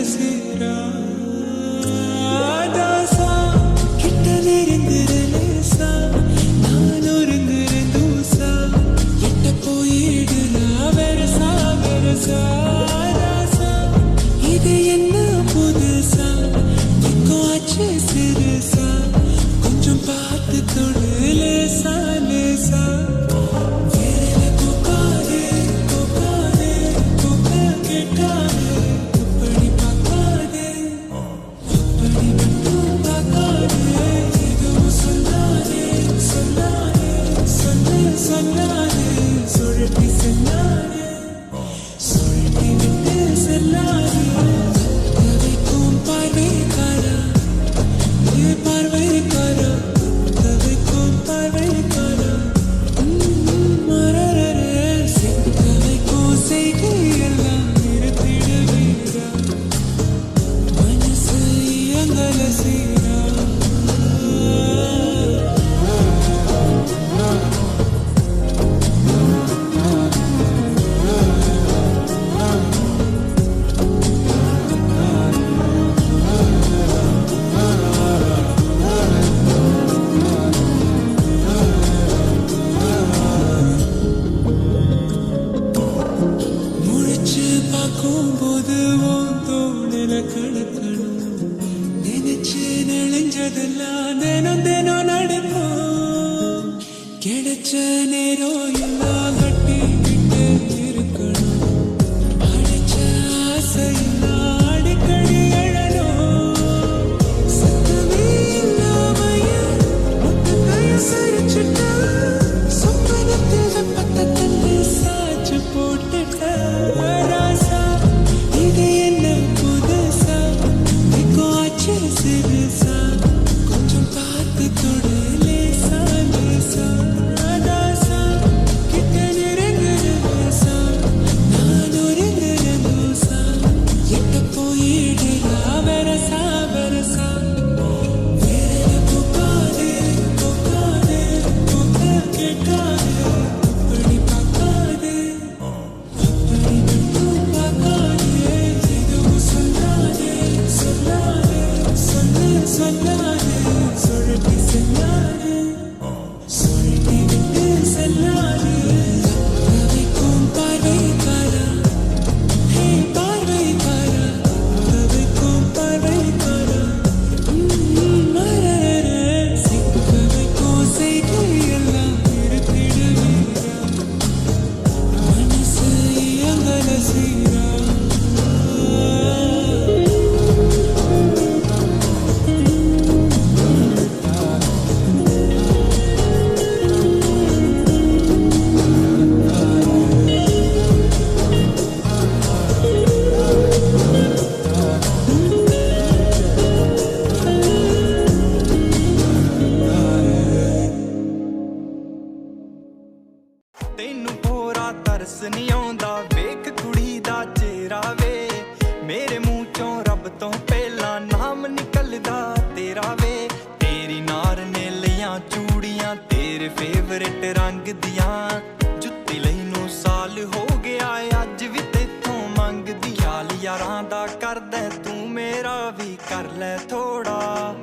சீரா தாசா கிட்ட நெருங்குறலேசா நான் ஒருங்குறேன் தூசா எட்ட போயிடுறா வெரசா வெரசா தாசா இது என்ன புதுசா எங்கோ ஆச்சு சிறுசா கொஞ்சம் பார்த்து தொடு லேசா லேசா கிடைச்ச நேரம் எல்லாம் கட்டிக்கிட்டு இருக்கணும் அடைச்ச ஆசை எல்லாம் அடிக்கடி எழணும் சத்தமே இல்லாமைய முட்டு கைய சரிச்சுட்டா சொப்பனத்தில் வெப்பத்தை தந்து சாச்சு போட்டுட்ட ராசா இது என்ன புதுசா இப்போ ஆச்சு சிறுசா கொஞ்சம் பார்த்து தொடு லேசா லேசா ਤੈਨੂੰ ਪੂਰਾ ਤਰਸ ਨਹੀਂ ਆਉਂਦਾ ਵੇਖ ਕੁੜੀ ਦਾ ਚਿਹਰਾ ਵੇ ਮੇਰੇ ਮੂੰਹ ਚੋਂ ਰੱਬ ਤੋਂ ਪਹਿਲਾਂ ਨਾਮ ਨਿਕਲਦਾ ਤੇਰਾ ਵੇ ਤੇਰੀ ਨਾਰ ਨੇ ਲਈਆਂ ਚੂੜੀਆਂ ਤੇਰੇ ਫੇਵਰੇਟ ਰੰਗ ਦੀਆਂ ਜੁੱਤੀ ਲਈ ਨੂੰ ਸਾਲ ਹੋ ਗਿਆ ਅੱਜ ਵੀ ਤੇਥੋਂ ਮੰਗਦੀ ਹਾਲ ਯਾਰਾਂ ਦਾ ਕਰਦਾ ਤੂੰ ਮੇਰਾ ਵੀ ਕਰ ਲੈ ਥੋੜਾ